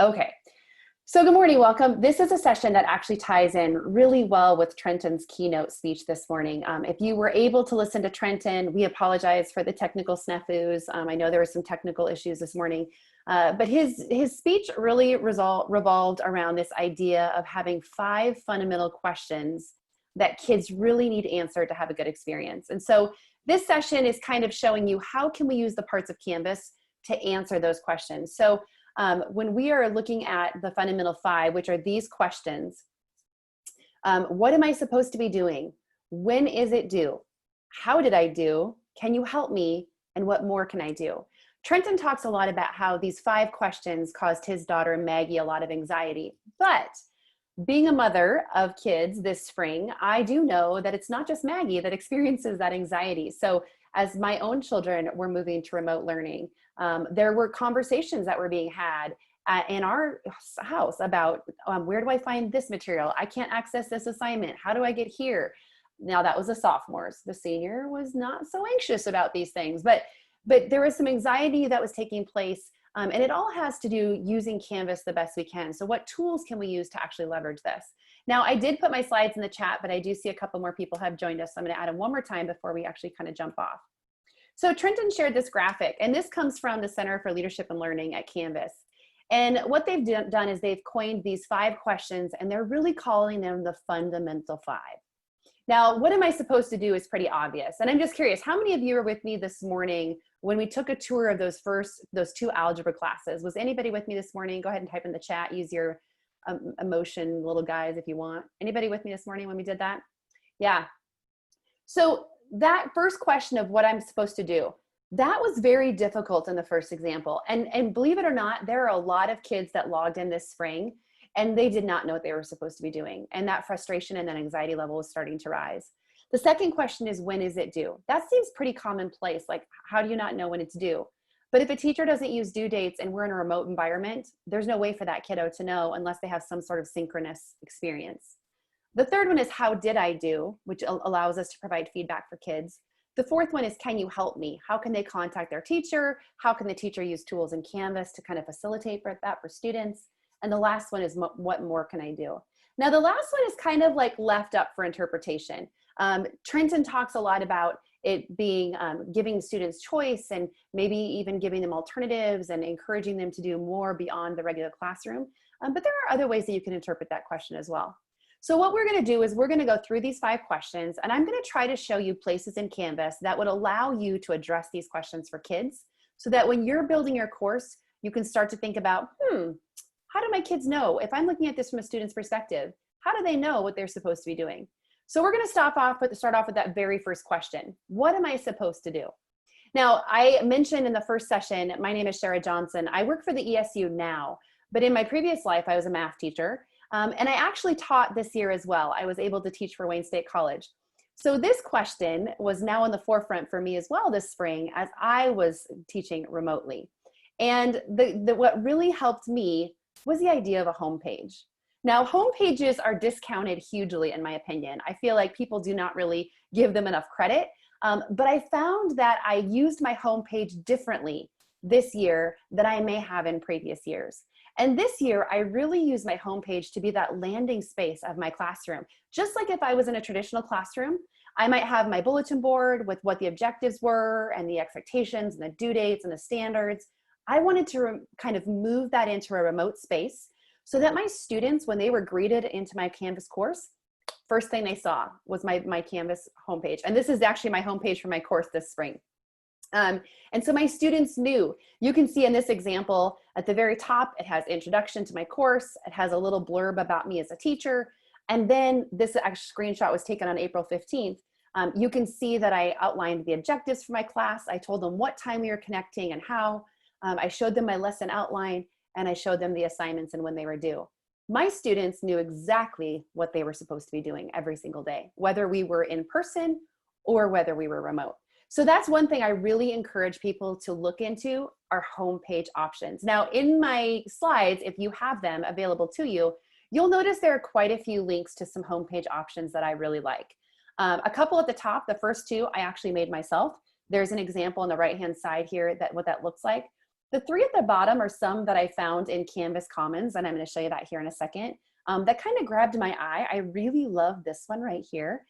Okay. So good morning, welcome. This is a session that actually ties in really well with Trenton's keynote speech this morning. If you were able to listen to Trenton, we apologize for the technical snafus. I know there were some technical issues this morning, but his speech really revolved around this idea of having 5 fundamental questions that kids really need answered to have a good experience. And so this session is kind of showing you how can we use the parts of Canvas to answer those questions. So when we are looking at the fundamental 5, which are these questions, what am I supposed to be doing? When is it due? How did I do? Can you help me? And what more can I do? Trenton talks a lot about how these 5 questions caused his daughter Maggie a lot of anxiety. But being a mother of kids this spring, I do know that it's not just Maggie that experiences that anxiety. So as my own children were moving to remote learning, there were conversations that were being had in our house about where do I find this material? I can't access this assignment. How do I get here? Now that was the sophomores. The senior was not so anxious about these things, but there was some anxiety that was taking place. And it all has to do using Canvas the best we can. So what tools can we use to actually leverage this? Now I did put my slides in the chat, but I do see a couple more people have joined us. So I'm gonna add them one more time before we actually kind of jump off. So Trenton shared this graphic, and this comes from the Center for Leadership and Learning at Canvas. And what they've done is they've coined these 5 questions, and they're really calling them the fundamental 5. Now, what am I supposed to do is pretty obvious. And I'm just curious, how many of you were with me this morning when we took a tour of those 2 algebra classes? Was anybody with me this morning? Go ahead and type in the chat, use your emotion little guys if you want. Anybody with me this morning when we did that? Yeah. So that first question of what I'm supposed to do, that was very difficult in the first example. And believe it or not, there are a lot of kids that logged in this spring and they did not know what they were supposed to be doing. And that frustration and that anxiety level was starting to rise. The second question is, when is it due? That seems pretty commonplace. Like, how do you not know when it's due? But if a teacher doesn't use due dates and we're in a remote environment, there's no way for that kiddo to know unless they have some sort of synchronous experience. The third one is, how did I do, which allows us to provide feedback for kids. The fourth one is, can you help me? How can they contact their teacher? How can the teacher use tools in Canvas to kind of facilitate that for students? And the last one is, what more can I do? Now, the last one is kind of like left up for interpretation. Trenton talks a lot about it being giving students choice and maybe even giving them alternatives and encouraging them to do more beyond the regular classroom. But there are other ways that you can interpret that question as well. So what we're going to do is we're going to go through these 5 questions, and I'm going to try to show you places in Canvas that would allow you to address these questions for kids so that when you're building your course, you can start to think about, how do my kids know? If I'm looking at this from a student's perspective, how do they know what they're supposed to be doing? So we're going to start off with that very first question. What am I supposed to do? Now, I mentioned in the first session, my name is Shara Johnson. I work for the ESU now, but in my previous life, I was a math teacher. And I actually taught this year as well. I was able to teach for Wayne State College. So this question was now in the forefront for me as well this spring as I was teaching remotely. And what really helped me was the idea of a homepage. Now, homepages are discounted hugely in my opinion. I feel like people do not really give them enough credit. But I found that I used my homepage differently this year than I may have in previous years. And this year, I really use my homepage to be that landing space of my classroom. Just like if I was in a traditional classroom, I might have my bulletin board with what the objectives were and the expectations and the due dates and the standards. I wanted to kind of move that into a remote space so that my students, when they were greeted into my Canvas course, first thing they saw was my Canvas homepage. And this is actually my homepage for my course this spring. And so my students knew. You can see in this example at the very top, it has introduction to my course. It has a little blurb about me as a teacher. And then this actual screenshot was taken on April 15th. You can see that I outlined the objectives for my class. I told them what time we were connecting and how. I showed them my lesson outline and I showed them the assignments and when they were due. My students knew exactly what they were supposed to be doing every single day, whether we were in person or whether we were remote. So that's one thing I really encourage people to look into, are homepage options. Now in my slides, if you have them available to you, you'll notice there are quite a few links to some homepage options that I really like. A couple at the top, the first 2 I actually made myself. There's an example on the right-hand side here that what that looks like. The three at the bottom are some that I found in Canvas Commons, and I'm going to show you that here in a second. That kind of grabbed my eye. I really love this one right here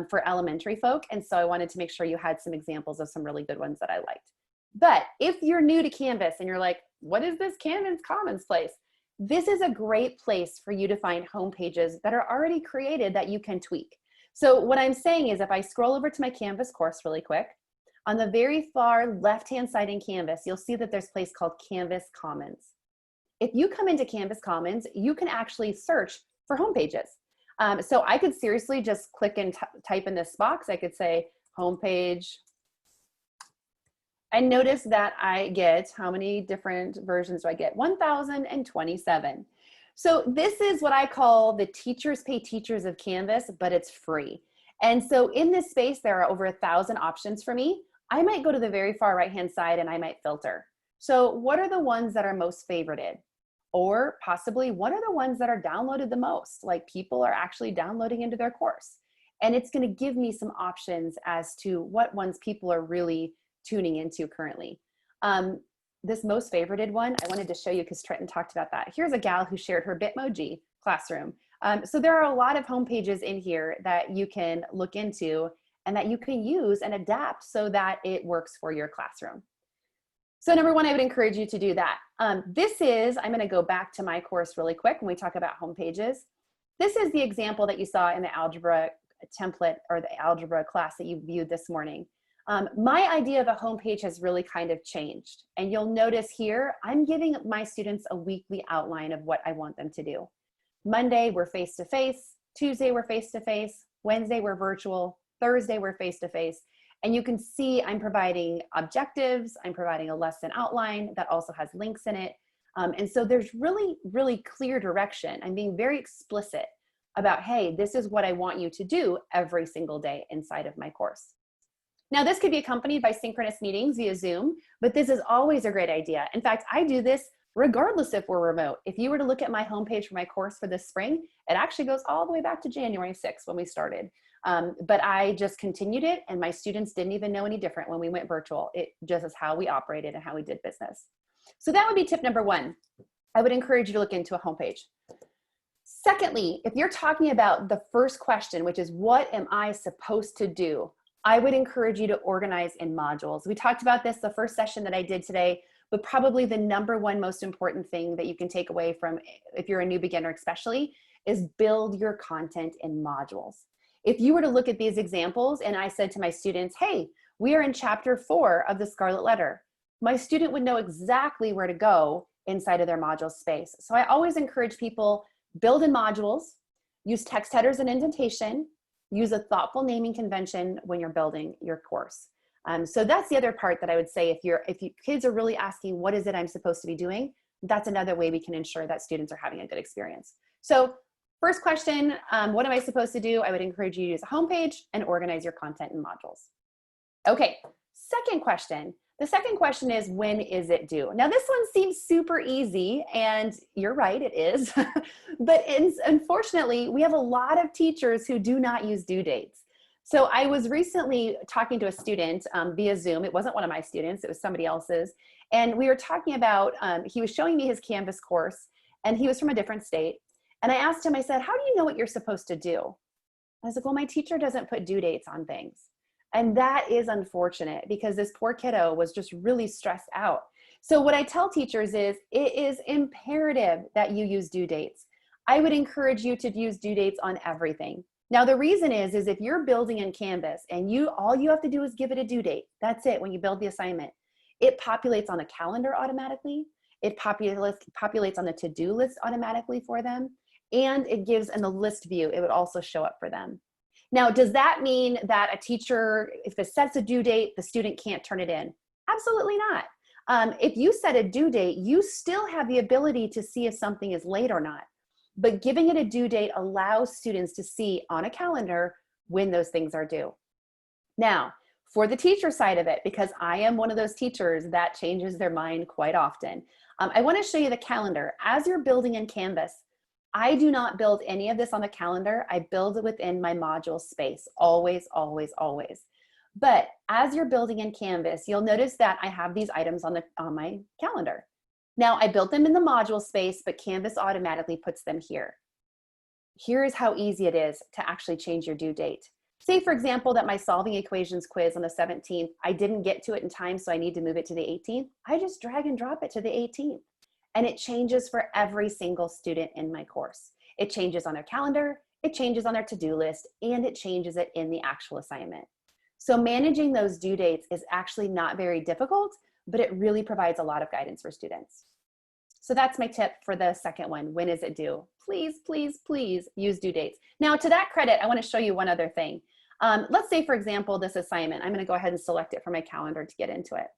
for elementary folk, and so I wanted to make sure you had some examples of some really good ones that I liked. But if you're new to Canvas and you're like, what is this Canvas Commons place? This is a great place for you to find home pages that are already created that you can tweak. So what I'm saying is if I scroll over to my Canvas course really quick, on the very far left-hand side in Canvas, you'll see that there's a place called Canvas Commons. If you come into Canvas Commons, you can actually search for home pages. So I could seriously just click and type in this box. I could say homepage. And notice that I get, how many different versions do I get? 1,027. So this is what I call the teachers pay teachers of Canvas, but it's free. And so in this space, there are over 1,000 options for me. I might go to the very far right-hand side and I might filter. So what are the ones that are most favorited? Or possibly what are the ones that are downloaded the most? Like people are actually downloading into their course. And it's gonna give me some options as to what ones people are really tuning into currently. This most favorited one, I wanted to show you because Trenton talked about that. Here's a gal who shared her Bitmoji classroom. So there are a lot of home pages in here that you can look into and that you can use and adapt so that it works for your classroom. So number one, I would encourage you to do that. I'm gonna go back to my course really quick when we talk about home pages. This is the example that you saw in the algebra template or the algebra class that you viewed this morning. My idea of a homepage has really kind of changed. And you'll notice here, I'm giving my students a weekly outline of what I want them to do. Monday, we're face-to-face. Tuesday, we're face-to-face. Wednesday, we're virtual. Thursday, we're face-to-face. And you can see I'm providing objectives. I'm providing a lesson outline that also has links in it. And so there's really, really clear direction. I'm being very explicit about, hey, this is what I want you to do every single day inside of my course. Now, this could be accompanied by synchronous meetings via Zoom, but this is always a great idea. In fact, I do this regardless if we're remote. If you were to look at my homepage for my course for this spring, it actually goes all the way back to January 6th when we started. But I just continued it, and my students didn't even know any different when we went virtual. It just is how we operated and how we did business. So that would be tip number one. I would encourage you to look into a homepage. Secondly, if you're talking about the first question, which is what am I supposed to do? I would encourage you to organize in modules. We talked about this the first session that I did today, but probably the number one most important thing that you can take away from, if you're a new beginner especially, is build your content in modules. If you were to look at these examples and I said to my students, hey, we are in chapter 4 of the Scarlet Letter, my student would know exactly where to go inside of their module space. So I always encourage people, build in modules, use text headers and indentation, use a thoughtful naming convention when you're building your course. So that's the other part that I would say, if kids are really asking, what is it I'm supposed to be doing? That's another way we can ensure that students are having a good experience. So first question, what am I supposed to do? I would encourage you to use a homepage and organize your content in modules. Okay, second question. The second question is, when is it due? Now this one seems super easy, and you're right, it is. But unfortunately, we have a lot of teachers who do not use due dates. So I was recently talking to a student via Zoom. It wasn't one of my students, it was somebody else's. And we were talking about, he was showing me his Canvas course, and he was from a different state. And I asked him, I said, how do you know what you're supposed to do? I was like, well, my teacher doesn't put due dates on things. And that is unfortunate because this poor kiddo was just really stressed out. So what I tell teachers is, it is imperative that you use due dates. I would encourage you to use due dates on everything. Now the reason is if you're building in Canvas and all you have to do is give it a due date. That's it when you build the assignment. It populates on the calendar automatically. It populates on the to-do list automatically for them. And it gives in the list view, it would also show up for them. Now, does that mean that a teacher, if it sets a due date, the student can't turn it in? Absolutely not. If you set a due date, you still have the ability to see if something is late or not. But giving it a due date allows students to see on a calendar when those things are due. Now, for the teacher side of it, because I am one of those teachers that changes their mind quite often, I want to show you the calendar. As you're building in Canvas, I do not build any of this on the calendar. I build it within my module space, always, always, always. But as you're building in Canvas, you'll notice that I have these items on my calendar. Now I built them in the module space, but Canvas automatically puts them here. Here's how easy it is to actually change your due date. Say, for example, that my solving equations quiz on the 17th, I didn't get to it in time, so I need to move it to the 18th. I just drag and drop it to the 18th. And it changes for every single student in my course. It changes on their calendar, it changes on their to-do list, and it changes it in the actual assignment. So managing those due dates is actually not very difficult, but it really provides a lot of guidance for students. So that's my tip for the second one. When is it due? Please, please, please use due dates. Now to that credit, I want to show you one other thing. Let's say, for example, this assignment, I'm going to go ahead and select it from my calendar to get into it.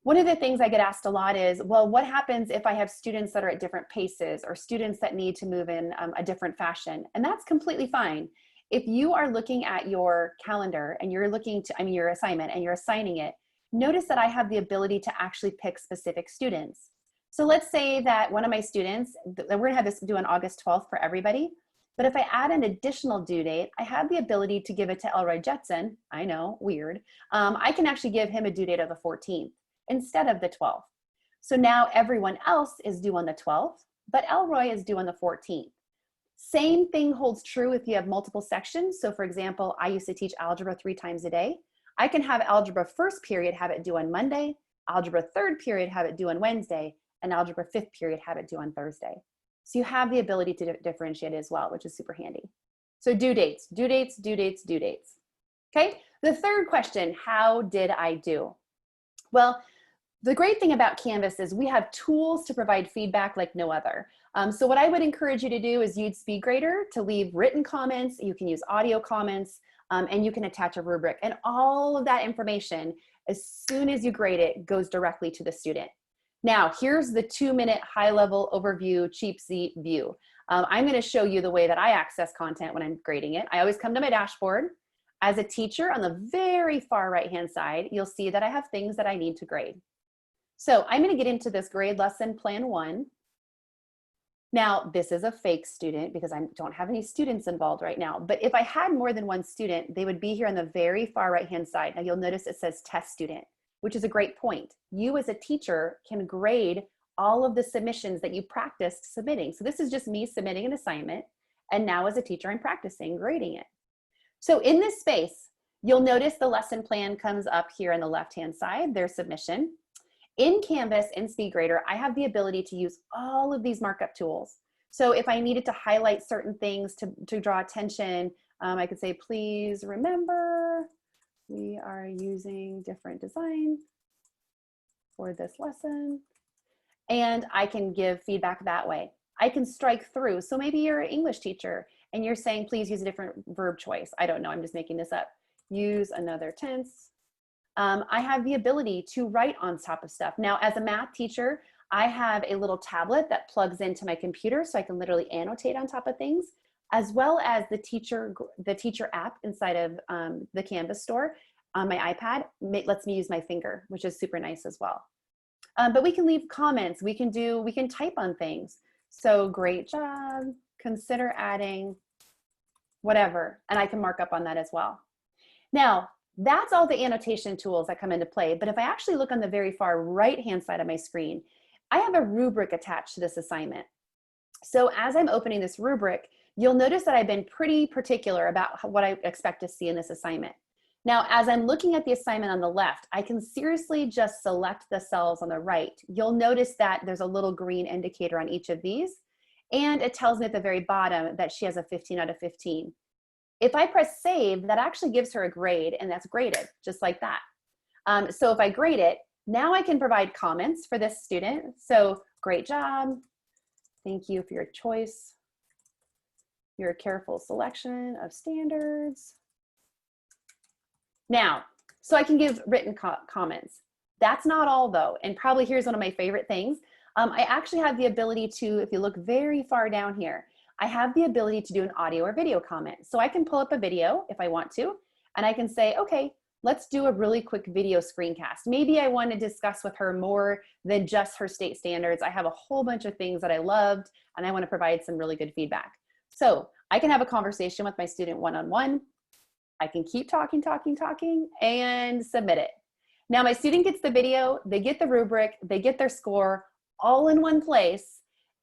One of the things I get asked a lot is, well, what happens if I have students that are at different paces or students that need to move in a different fashion? And that's completely fine. If you are looking at your calendar and you're looking to, your assignment and you're assigning it, notice that I have the ability to actually pick specific students. So let's say that one of my students, we're gonna have this due on August 12th for everybody, but if I add an additional due date, I have the ability to give it to Elroy Jetson. I know, weird. I can actually give him a due date of the 14th instead of the 12th. So now everyone else is due on the 12th, but Elroy is due on the 14th. Same thing holds true if you have multiple sections. So for example, I used to teach algebra 3 times a day. I can have algebra first period have it due on Monday, algebra third period have it due on Wednesday, and algebra 5th period have it due on Thursday. So you have the ability to differentiate as well, which is super handy. So due dates, due dates, due dates, due dates. Okay, the third question, how did I do? Well, the great thing about Canvas is we have tools to provide feedback like no other. So what I would encourage you to do is use SpeedGrader to leave written comments. You can use audio comments, and you can attach a rubric. And all of that information, as soon as you grade it, goes directly to the student. Now, here's the 2-minute high-level overview, cheap seat view. I'm going to show you the way that I access content when I'm grading it. I always come to my dashboard. As a teacher, on the very far right-hand side, you'll see that I have things that I need to grade. So I'm going to get into this grade lesson plan 1. Now, this is a fake student because I don't have any students involved right now. But if I had more than one student, they would be here on the very far right-hand side. Now, you'll notice it says test student, which is a great point. You as a teacher can grade all of the submissions that you practiced submitting. So this is just me submitting an assignment. And now as a teacher, I'm practicing grading it. So in this space, you'll notice the lesson plan comes up here on the left-hand side, their submission. In Canvas, in SpeedGrader, I have the ability to use all of these markup tools. So if I needed to highlight certain things to draw attention, I could say, please remember, we are using different design for this lesson. And I can give feedback that way. I can strike through. So maybe you're an English teacher and you're saying, please use a different verb choice. I don't know, I'm just making this up. Use another tense. I have the ability to write on top of stuff. Now, as a math teacher, I have a little tablet that plugs into my computer so I can literally annotate on top of things, as well as the teacher app inside of the Canvas store on my iPad lets me use my finger, which is super nice as well. But we can leave comments, we can type on things. So great job, consider adding whatever, and I can mark up on that as well. Now, that's all the annotation tools that come into play. But if I actually look on the very far right-hand side of my screen, I have a rubric attached to this assignment. So as I'm opening this rubric, you'll notice that I've been pretty particular about what I expect to see in this assignment. Now, as I'm looking at the assignment on the left, I can seriously just select the cells on the right. You'll notice that there's a little green indicator on each of these, and it tells me at the very bottom that she has a 15 out of 15. If I press save, that actually gives her a grade, and that's graded, just like that. So if I grade it, now I can provide comments for this student. So great job. Thank you for your choice. Your careful selection of standards. Now, so I can give written comments. That's not all though, and probably here's one of my favorite things. I actually have the ability to, if you look very far down here, I have the ability to do an audio or video comment. So I can pull up a video if I want to, and I can say, okay, let's do a really quick video screencast. Maybe I want to discuss with her more than just her state standards. I have a whole bunch of things that I loved, and I want to provide some really good feedback. So I can have a conversation with my student one-on-one. I can keep talking, and submit it. Now my student gets the video, they get the rubric, they get their score all in one place,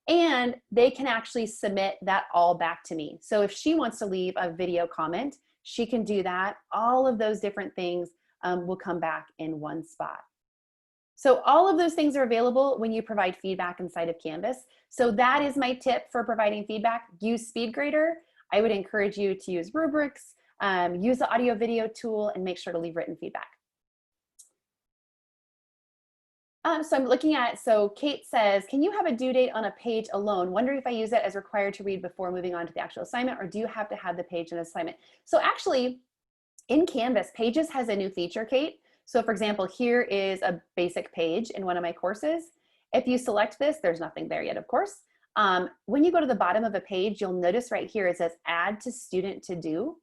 and they can actually submit that all back to me. So if she wants to leave a video comment, she can do that. All of those different things will come back in one spot. So all of those things are available when you provide feedback inside of Canvas. So that is my tip for providing feedback. Use SpeedGrader. I would encourage you to use rubrics, use the audio video tool, and make sure to leave written feedback. So I'm looking at, so Kate says, can you have a due date on a page alone? Wonder if I use it as required to read before moving on to the actual assignment, or do you have to have the page in the assignment? So actually, in Canvas, Pages has a new feature, Kate. So for example, here is a basic page in one of my courses. If you select this, there's nothing there yet, of course. When you go to the bottom of a page, you'll notice right here, it says add to student to do.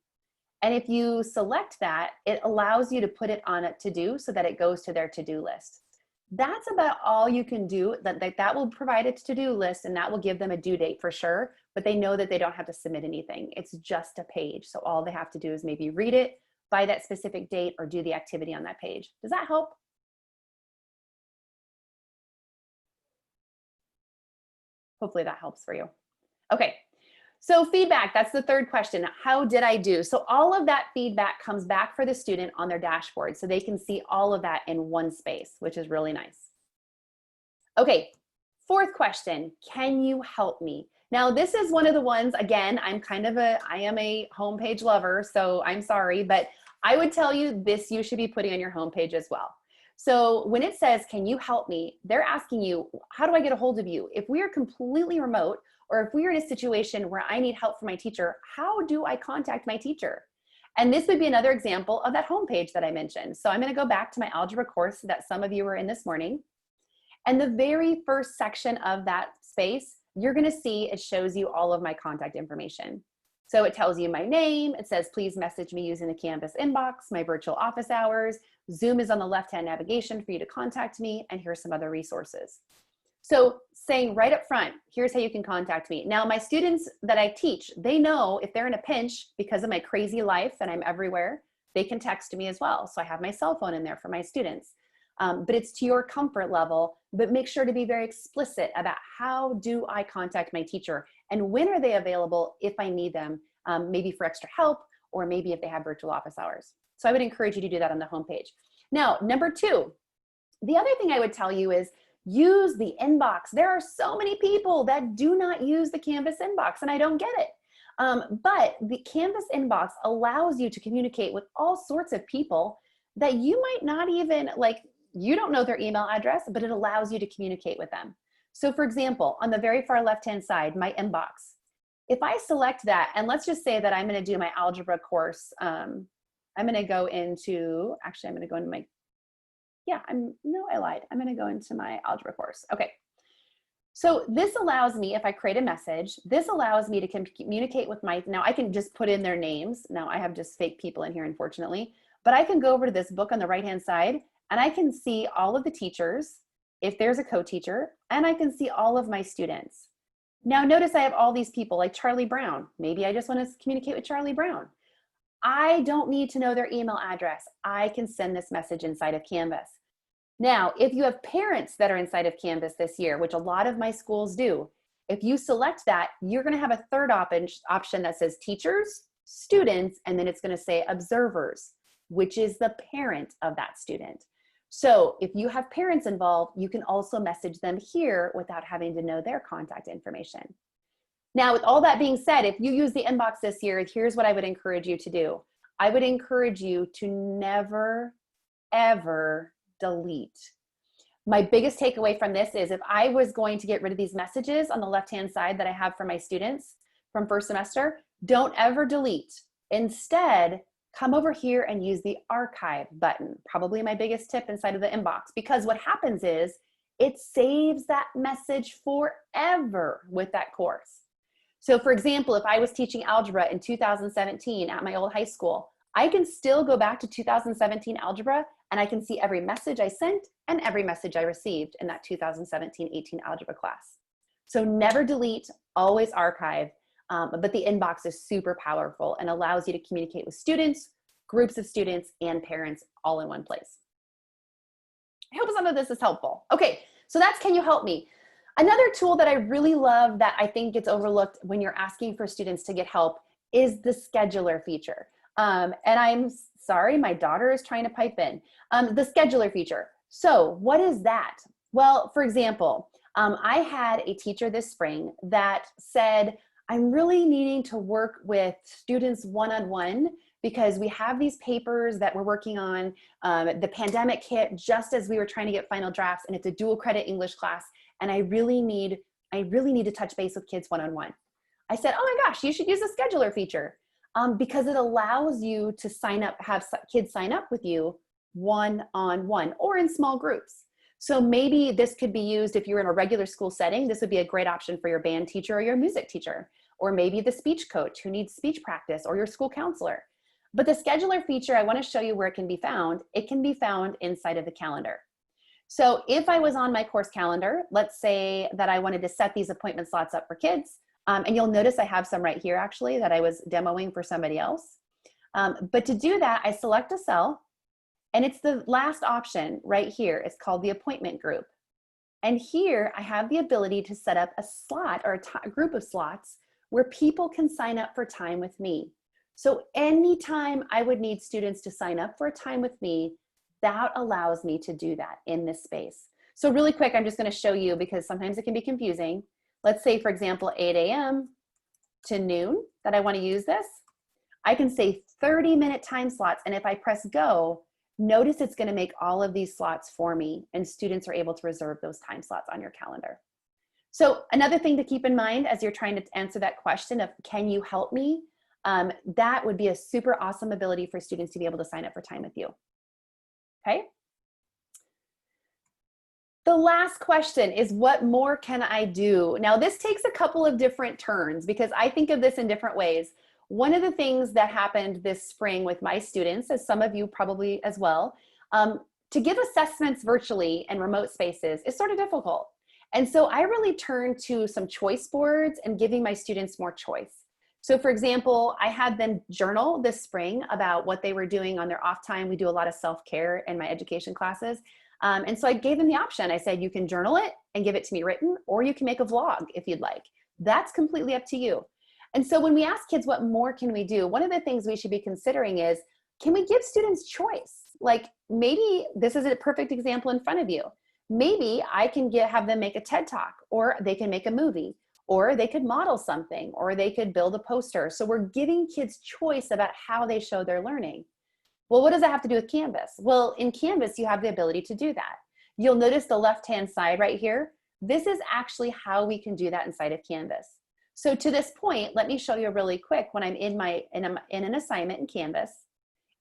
And if you select that, it allows you to put it on a to do so that it goes to their to-do list. That's about all you can do. That will provide a to-do list, and that will give them a due date for sure, but they know that they don't have to submit anything. It's just a page. So all they have to do is maybe read it by that specific date or do the activity on that page. Does that help? Hopefully that helps for you. Okay, so feedback, that's the third question. How did I do? So all of that feedback comes back for the student on their dashboard, so they can see all of that in one space, which is really nice. Okay, fourth question, can you help me? Now this is one of the ones, again, I am a homepage lover, so I'm sorry, but I would tell you this you should be putting on your homepage as well. So when it says, can you help me? They're asking you, how do I get a hold of you? If we are completely remote, or if we are in a situation where I need help from my teacher, how do I contact my teacher? And this would be another example of that homepage that I mentioned. So I'm gonna go back to my algebra course that some of you were in this morning. And the very first section of that space, you're gonna see it shows you all of my contact information. So it tells you my name, it says, please message me using the Canvas inbox, my virtual office hours, Zoom is on the left-hand navigation for you to contact me, and here's some other resources. So saying right up front, here's how you can contact me. Now my students that I teach, they know if they're in a pinch because of my crazy life and I'm everywhere, they can text me as well. So I have my cell phone in there for my students. But it's to your comfort level, but make sure to be very explicit about how do I contact my teacher and when are they available if I need them, maybe for extra help or maybe if they have virtual office hours. So I would encourage you to do that on the homepage. Now, number two, the other thing I would tell you is use the inbox. There are so many people that do not use the Canvas inbox, and I don't get it. But the Canvas inbox allows you to communicate with all sorts of people that you might not even, you don't know their email address, but it allows you to communicate with them. So for example, on the very far left-hand side, my inbox, if I select that, and let's just say that I'm gonna do my algebra course, I'm gonna go into, actually I'm gonna go into my, I lied. I'm gonna go into my algebra course. Okay. So this allows me, if I create a message, this allows me to communicate with now I can just put in their names. Now I have just fake people in here, unfortunately, but I can go over to this book on the right-hand side and I can see all of the teachers, if there's a co-teacher, and I can see all of my students. Now notice I have all these people like Charlie Brown. Maybe I just want to communicate with Charlie Brown. I don't need to know their email address. I can send this message inside of Canvas. Now, if you have parents that are inside of Canvas this year, which a lot of my schools do, if you select that, you're going to have a third option that says teachers, students, and then it's going to say observers, which is the parent of that student. So if you have parents involved, you can also message them here without having to know their contact information. Now, with all that being said, if you use the inbox this year, here's what I would encourage you to do. I would encourage you to never, ever delete. My biggest takeaway from this is if I was going to get rid of these messages on the left-hand side that I have for my students from first semester, don't ever delete. Instead, come over here and use the archive button. Probably my biggest tip inside of the inbox, because what happens is it saves that message forever with that course. So for example, if I was teaching algebra in 2017 at my old high school, I can still go back to 2017 algebra and I can see every message I sent and every message I received in that 2017-18 algebra class. So never delete, always archive, but the inbox is super powerful and allows you to communicate with students, groups of students, and parents all in one place. I hope some of this is helpful. Okay, so that's Can You Help Me? Another tool that I really love that I think gets overlooked when you're asking for students to get help is the scheduler feature. And I'm sorry, my daughter is trying to pipe in. The scheduler feature. So what is that? Well, for example, I had a teacher this spring that said, I'm really needing to work with students one-on-one because we have these papers that we're working on. The pandemic hit just as we were trying to get final drafts, and it's a dual credit English class, and I really need to touch base with kids one-on-one. I said, oh my gosh, you should use the scheduler feature because it allows you to sign up, have kids sign up with you one-on-one or in small groups. So maybe this could be used if you're in a regular school setting. This would be a great option for your band teacher or your music teacher, or maybe the speech coach who needs speech practice, or your school counselor. But the scheduler feature, I want to show you where it can be found. It can be found inside of the calendar. So if I was on my course calendar, let's say that I wanted to set these appointment slots up for kids, and you'll notice I have some right here actually that I was demoing for somebody else. But to do that, I select a cell, and it's the last option right here. It's called the appointment group. And here I have the ability to set up a slot or a group of slots where people can sign up for time with me. So anytime I would need students to sign up for a time with me, that allows me to do that in this space. So really quick, I'm just going to show you because sometimes it can be confusing. Let's say, for example, 8 a.m. to noon that I want to use this. I can say 30-minute time slots, and if I press go, notice it's going to make all of these slots for me, and students are able to reserve those time slots on your calendar. So another thing to keep in mind as you're trying to answer that question of can you help me, that would be a super awesome ability for students to be able to sign up for time with you. Okay. The last question is, what more can I do? Now, this takes a couple of different turns because I think of this in different ways. One of the things that happened this spring with my students, as some of you probably as well, to give assessments virtually in remote spaces is sort of difficult. And so I really turned to some choice boards and giving my students more choice. So for example, I had them journal this spring about what they were doing on their off time. We do a lot of self-care in my education classes. And so I gave them the option. I said, you can journal it and give it to me written, or you can make a vlog if you'd like. That's completely up to you. And so when we ask kids, what more can we do? One of the things we should be considering is, can we give students choice? Like maybe this is a perfect example in front of you. Maybe I can have them make a TED Talk, or they can make a movie, or they could model something, or they could build a poster. So we're giving kids choice about how they show their learning. Well, what does that have to do with Canvas? Well, in Canvas, you have the ability to do that. You'll notice the left-hand side right here. This is actually how we can do that inside of Canvas. So to this point, let me show you really quick when I'm in an assignment in Canvas.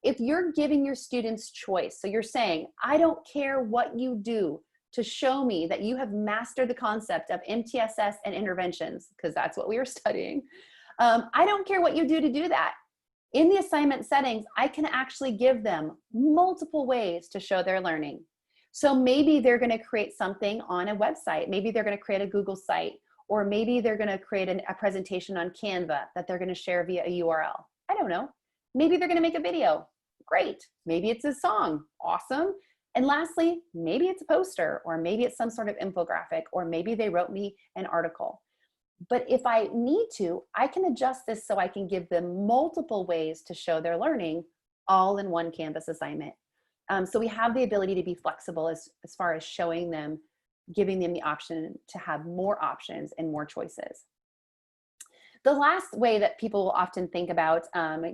If you're giving your students choice, so you're saying, I don't care what you do to show me that you have mastered the concept of MTSS and interventions, because that's what we were studying. I don't care what you do to do that. In the assignment settings, I can actually give them multiple ways to show their learning. So maybe they're going to create something on a website. Maybe they're going to create a Google site, or maybe they're going to create a presentation on Canva that they're going to share via a URL. I don't know. Maybe they're going to make a video. Great. Maybe it's a song. Awesome. And lastly, maybe it's a poster, or maybe it's some sort of infographic, or maybe they wrote me an article. But if I need to, I can adjust this so I can give them multiple ways to show their learning all in one Canvas assignment. So we have the ability to be flexible as far as showing them, giving them the option to have more options and more choices. The last way that people will often think about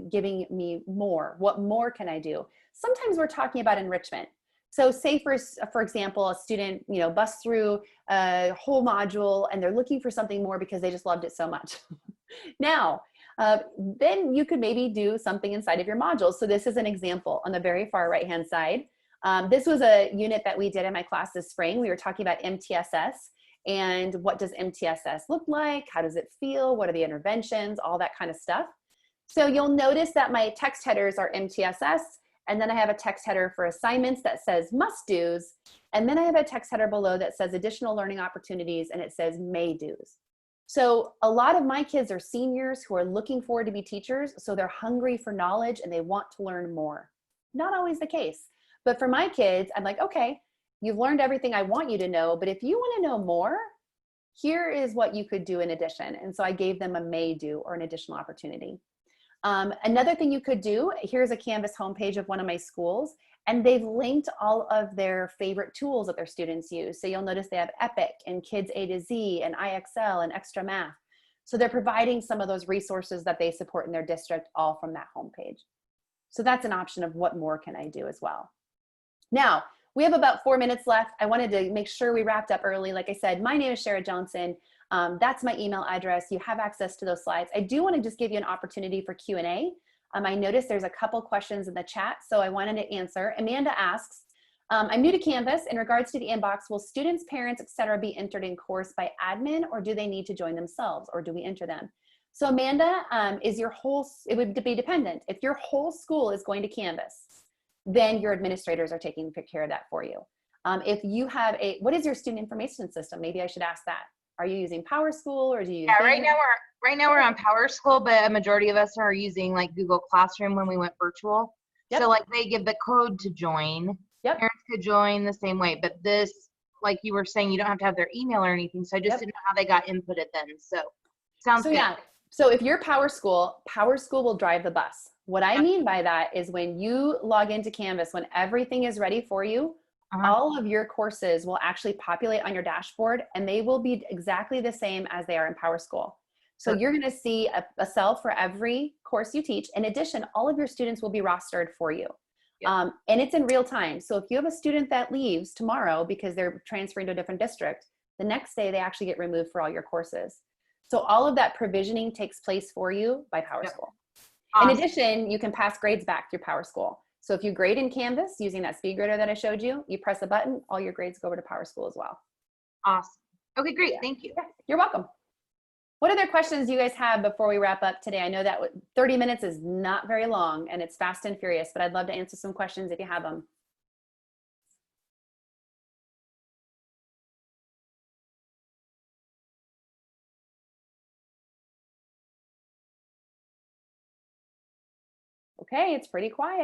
giving me more, what more can I do? Sometimes we're talking about enrichment. So say for example, a student, busts through a whole module and they're looking for something more because they just loved it so much. Now, then you could maybe do something inside of your modules. So this is an example on the very far right-hand side. This was a unit that we did in my class this spring. We were talking about MTSS and what does MTSS look like? How does it feel? What are the interventions? All that kind of stuff. So you'll notice that my text headers are MTSS. And then I have a text header for assignments that says must-dos. And then I have a text header below that says additional learning opportunities, and it says may-dos. So a lot of my kids are seniors who are looking forward to be teachers. So they're hungry for knowledge and they want to learn more. Not always the case. But for my kids, I'm like, okay, you've learned everything I want you to know, but if you want to know more, here is what you could do in addition. And so I gave them a may do or an additional opportunity. Another thing you could do, here's a Canvas homepage of one of my schools, and they've linked all of their favorite tools that their students use. So you'll notice they have Epic and Kids A to Z and IXL and Extra Math. So they're providing some of those resources that they support in their district all from that homepage. So that's an option of what more can I do as well. Now, we have about 4 minutes left. I wanted to make sure we wrapped up early. Like I said, my name is Shara Johnson. That's my email address. You have access to those slides. I do want to just give you an opportunity for Q&A. I noticed there's a couple questions in the chat, so I wanted to answer. Amanda asks, I'm new to Canvas. In regards to the inbox, will students, parents, etc., be entered in course by admin, or do they need to join themselves, or do we enter them? So Amanda, is your whole, it would be dependent. If your whole school is going to Canvas, then your administrators are taking care of that for you. If you have a, what is your student information system? Maybe I should ask that. Are you using PowerSchool or do you use right now we're on PowerSchool, but a majority of us are using like Google Classroom when we went virtual. Yep. So like they give the code to join. Yep. Parents could join the same way, but this, like you were saying, you don't have to have their email or anything. So I just didn't know how they got inputted then. So sounds good. Yeah. So if you're PowerSchool will drive the bus. What I mean by that is when you log into Canvas, when everything is ready for you, all of your courses will actually populate on your dashboard and they will be exactly the same as they are in PowerSchool. So you're going to see a cell for every course you teach. In addition, all of your students will be rostered for you. And it's in real time. So if you have a student that leaves tomorrow because they're transferring to a different district, the next day they actually get removed for all your courses. So all of that provisioning takes place for you by PowerSchool. In addition, you can pass grades back through PowerSchool. So if you grade in Canvas using that speed grader that I showed you, you press a button, all your grades go over to PowerSchool as well. Awesome. Okay, great. Thank you. Yeah, you're welcome. What other questions do you guys have before we wrap up today? I know that 30 minutes is not very long and it's fast and furious, but I'd love to answer some questions if you have them. Okay, it's pretty quiet.